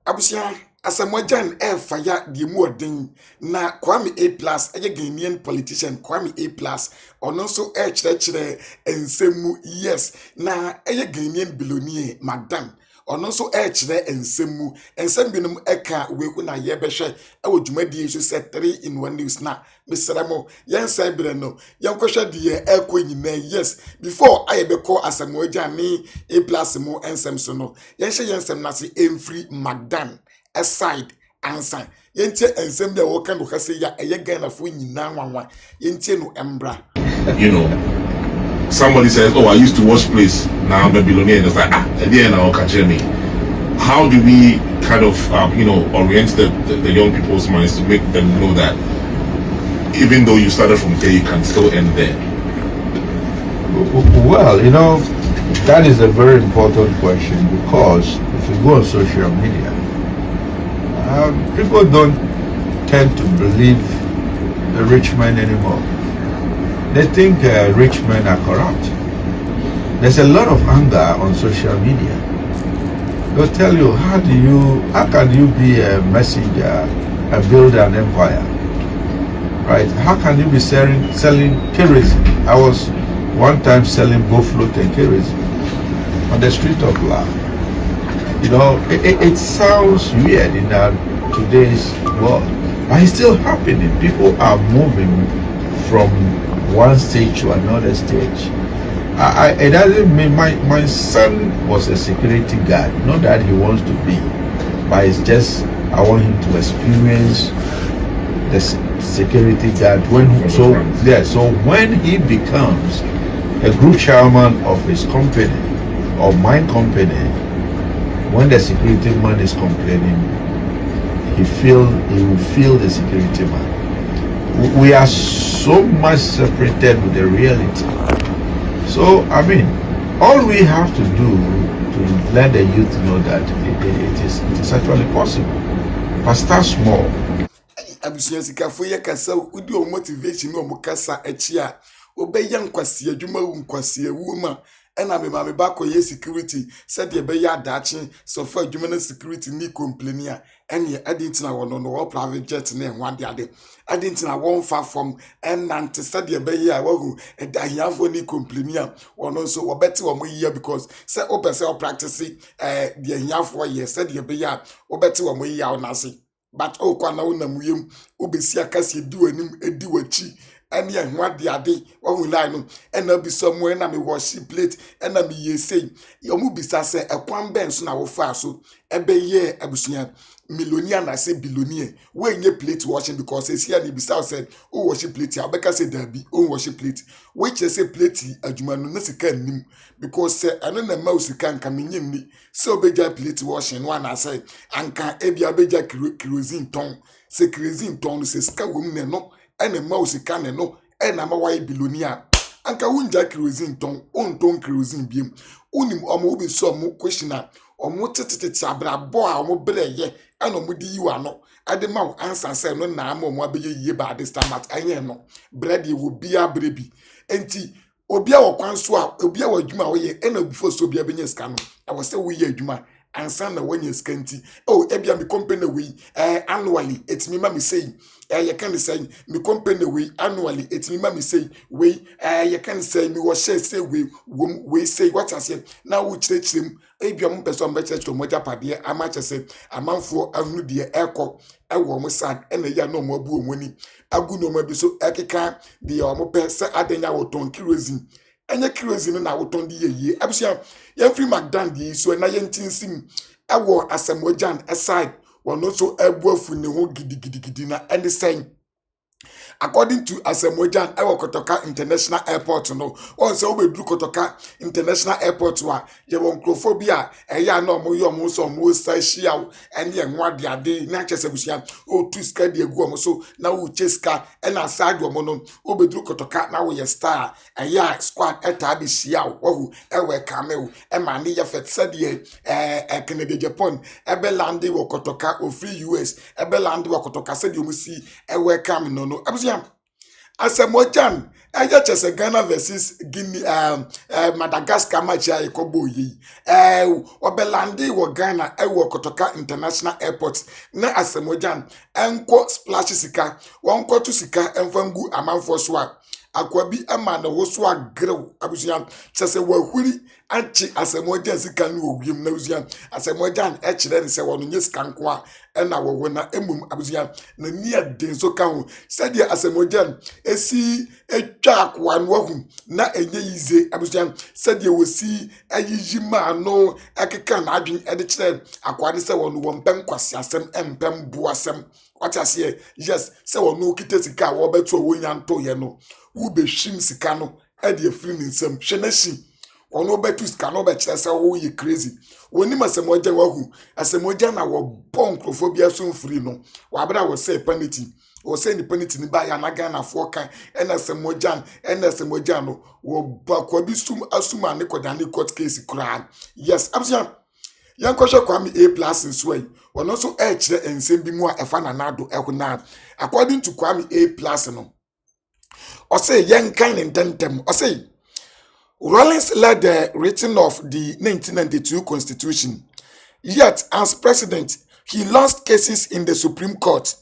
Abusia Asamoah Gyan fire the more ding na Kwame A+ a Ghanaian politician Kwame A+ or also chere ensemu yes na Ghanaian billionaire madam or also chere ensemu ensembinum eka weku na yebehwe e dwumadi so set 3 in 1 news na Mr. Yan Cyber no yan kwhwe de ekwo nyina yes before ayebeko Asamoah Gyan ni A+ mo ensem so no yan hye yensem na se emfree magdan aside answer yentie ensem de wo kan do kase ya Ghana fo nyina nwanwa yentie no embra. Somebody says, oh, I used to watch plays, now I'm a billionaire, and it's like, at the end I'll catch me. How do we kind of orient the young people's minds to make them know that even though you started from there, you can still end there? Well, that is a very important question, because if you go on social media, people don't tend to believe the rich men anymore. They think rich men are corrupt. There's a lot of anger on social media. They'll tell you, how can you be a messenger and build an empire? Right? How can you be selling kerosene? I was one time selling both float and kerosene on the street of La. It sounds weird in today's world, but it's still happening. People are moving from one stage to another stage. It doesn't mean my son was a security guard, not that he wants to be, but it's just I want him to experience the security guard so when he becomes a group chairman of his company or my company, when the security man is complaining, he will feel the security man. We are so much separated with the reality. So, all we have to do to let the youth know that it is actually possible. But start small. Abusiansika fo ye kasa udi o motivation o mukasa echia obeya nkwase adwuma wu nkwase wu ma ena me ba koye security said ye be ya dachi so for adwuma na security ni complain a ene adintina wono no private jet na enwa de ade adintina won fa from enante said ye be ya wahu edahiafo ni complain a wono so obeti wo mo year because say opese o practice de ahiafo ye said ye be ya obeti wo mo year na se. But kwa na unamuyem obesi akase di wanim edi wachi ene ehwa de ade wo line no ena bi somewhere na me worship plate ena me yesei yomu bisa se ekwan ben so na wo fa so ebe ye abusunya millionaire na say billionaire we nye plate washing because esi ani bisa said o worship plate abeka say dabi o worship plate which say plate adwuma no na sika nim because say eno na ma usika nka menye ni say obeja plate washing no na say anka ebia obeja kerosene ton say kerosene ton say sika wom ne no ene ma usika ne no ena ma why billionaire anka wunja kerosene ton on ton kerosene biem unim omo obi so mo questioner omo tete abrabo a omo breye ana omo di yiwa no ade ma answer say no na ama omo abeye yie ba this time at anye no bread wo bia brebi enti obi a wokwan so a obi a wadwuma wo ye ena before so obi abenya ska no I was say we ye adwuma ansa na wanya ska nti ebia me company we annually it me ma me say you can say me company we annually it me ma me say we you can say me wo share say we say what I say now we chirechirem ebia mo person be church to moja pade amache say amanfo ahunu de eko ewo mo sad ena ya no mo abu omoni agu no mo bi so ekeka de o mo pe se adenya wo ton kerosene enya kerosene na wo ton de yeye abusia ya free magdan de so na yentinsim ewo Asamoah Gyan aside wono so ebuafu ne ho gidigidi na and saying according to Asamoah Gyan ewo Kotoka International Airport no also obedru Kotoka International Airport wa ye won crofobia eya na omo yo mo so mo sa hia ene enwa de ade na chesebusia o tu ska de egu omo so na wo cheska ena aside omo no obedru Kotoka na wo ye star eya squad eta bi hia wo ewe camel e ma ne ye fet sadie Canada Japan ebe landi wo Kotoka o free US ebe landi wo Kotoka sadie omo si ewe cam no Asamoah Gyan aya chese Ghana versus Guinea Madagascar match ya ikobo yi obelandi wo Ghana wo Kotoka International Airport na Asamoah Gyan enko splash sika wonko tu sika emfangu amanfo so a akwabi ama na wo so agrew abusuan chese wahuri anchi Asamoah Gyan sika no owiem na abusuan Asamoah Gyan e kire ne se wono nye sika nko a na wo na emum abusuan na nia den so ka ho said Asamoah Gyan esi etwa akwa no ahu na enye yize abusuan said wosi ayijima no akeka na adwen e de kire akwa ne se wono wo mpem kwase asem empem buasem watase yes se wono kite sika wo beto wo nyanto ye no wo behwim sika no e de afiri nsem hwenashi ono betu sika no be kire se wo ye crazy woni Asamoah Gyan wahu Asamoah Gyan na wo bonkrofobia so mfiri no wabra wo say penalty wo say ni penalty ni ba ya na Ghana fo kan ena Asamoah Gyan no wo bakwa bi sum asuma ne kodane court case kura yes absia yankoshe kwami A+ nso yi wono so e kire ensem bi mu a efa na nado ehuna according to kwami A+ no o say yankan ntentem o say Rawlings led the writing of the 1992 Constitution, yet as president, he lost cases in the Supreme Court.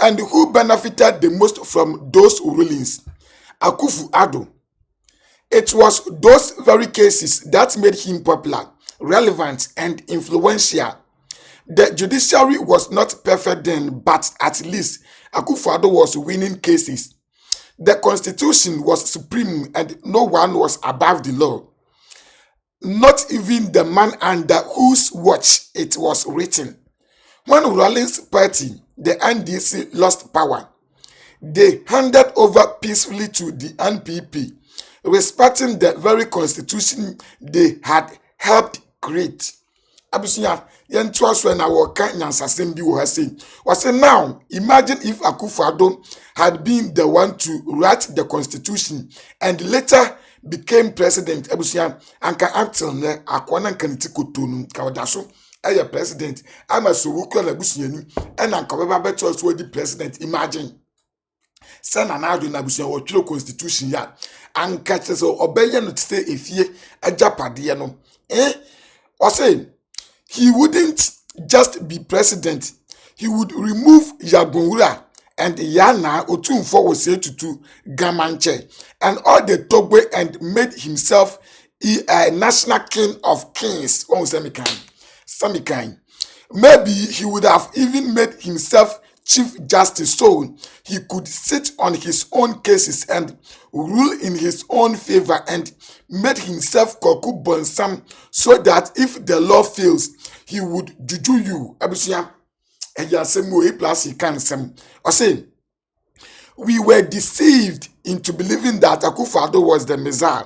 And who benefited the most from those rulings? Akufo-Addo. It was those very cases that made him popular, relevant, and influential. The judiciary was not perfect then, but at least Akufo-Addo was winning cases. The constitution was supreme and no one was above the law. Not even the man under whose watch it was written. When Rawlings' party, the NDC, lost power, they handed over peacefully to the NPP, respecting the very constitution they had helped create. Abusunya yentu aso na wo kan nyansasem bi wo ha say was say now imagine if Akufo-Addo had been the one to write the constitution and later became president. Abusunya anka until ne akwana nkaniti kotonu ka odaso eye president ama so wukura na abusunya ni ena anka beba beto so di president. Imagine sana na adu na abusunya wo twiro constitution ya anka cheso obeye no tse efie ajapade no o say he wouldn't just be president. He would remove Yagunwura and Yana Otunfo was said to Gamanche and all the Togbe and made himself a national king of kings. Oh, Samikan. Maybe he would have even made himself chief justice so he could sit on his own cases and rule in his own favor and made himself Koku Bonsam so that if the law fails, he would juju you. Abusia, Asamoah A+ can some. I say, we were deceived into believing that Akufo-Addo was the Messiah,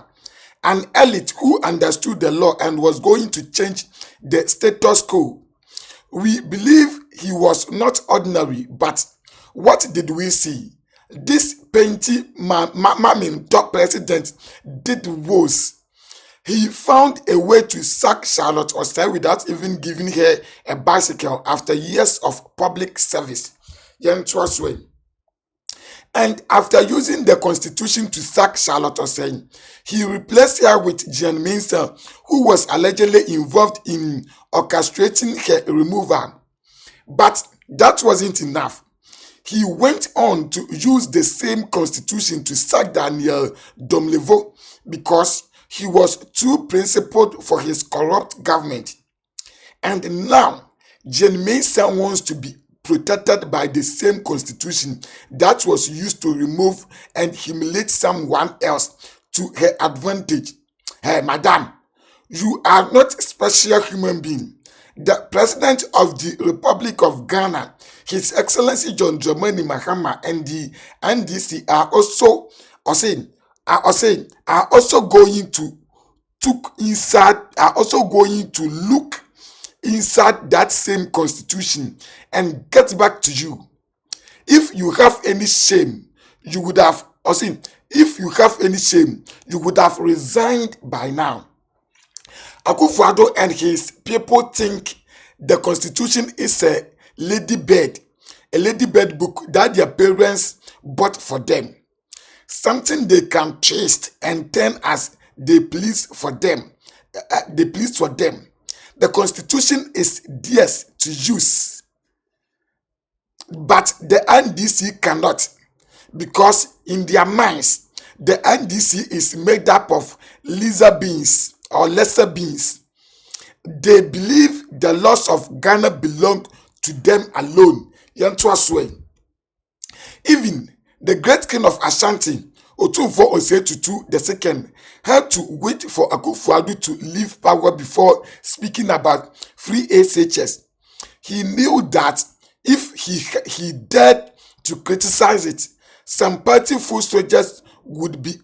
an elite who understood the law and was going to change the status quo. We believe he was not ordinary, but what did we see? This painty mamin top president did was he found a way to sack Charlotte Osei without even giving her a bicycle after years of public service. And after using the constitution to sack Charlotte Osei, he replaced her with Gyan, who was allegedly involved in orchestrating her removal. But that wasn't enough. He went on to use the same constitution to sack Daniel Domlevo because he was too principled for his corrupt government. And now, Gyan wants to be protected by the same constitution that was used to remove and humiliate someone else to her advantage. Hey, madam, you are not a special human being. The President of the Republic of Ghana, His Excellency John Dramani Mahama, and the NDC are also going to look inside that same constitution and get back to you. If you have any shame, you would have resigned by now. Akufo-Addo and his people think the constitution is a ladybird book that their parents bought for them. something they can twist and turn as they please for them. They please for them. The constitution is theirs to use, but the NDC cannot, because in their minds, the NDC is made up of lesser beings or lesser beings. They believe the laws of Ghana belong to them alone. Even the great king of Ashanti, Otunfo Osei the second, had to wait for Akufo-Addo to leave power before speaking about free SHS. He knew that if he dared to criticize it, some party full soldiers would be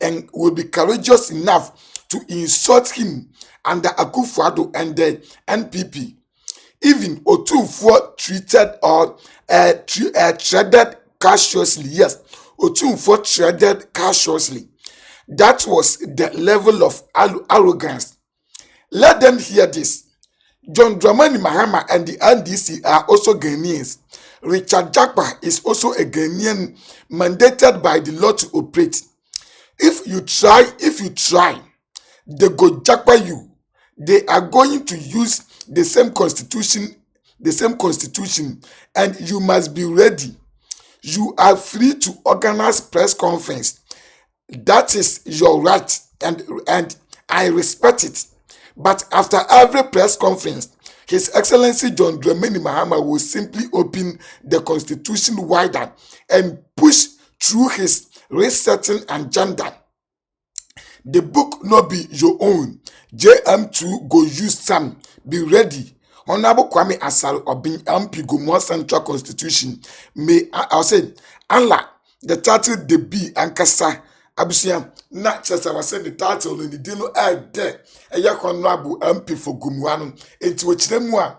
courageous enough to insult him under Akufo-Addo and the NPP. Even Otunfo treaded cautiously. Yes, Otunfo treaded cautiously. That was the level of arrogance. Let them hear this. John Dramani Mahama and the NDC are also Ghanaians. Richard Jakpa is also a Ghanaian mandated by the law to operate. If you try, they go Jakpa you. They are going to use the same constitution, and you must be ready. You are free to organize press conference. That is your right, and I respect it. But after every press conference, His Excellency John Dramani Mahama will simply open the constitution wider and push through his resetting agenda. The book not be your own. JM2 go use some. Be ready. Honorable Kwame Asare Obin MP Gomo Central Constitution. May I say Allah the title the B Ankasa Abusia na chesa wase the title in the dino there. Eya Honorable MP for Gumuano enti wechiremu a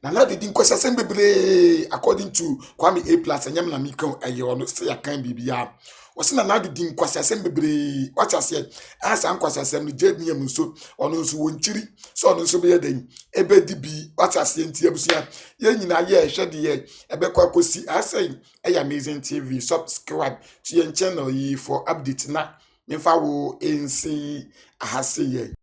na the din kwasa sem bebre according to Kwame A+ enyam na mikon eye ono say akan bibia. Wase na the din kwasa sem bebre what ase asa kwasa sem no jebiem nso ono nso wonchiri so ono nso be yeden ebe di bi what ase enti abusia ye nyina ye hwede ye ebe kwa kosi ase Amazing TV. Subscribe to your channel for update na memfa wo ensi ahase ye.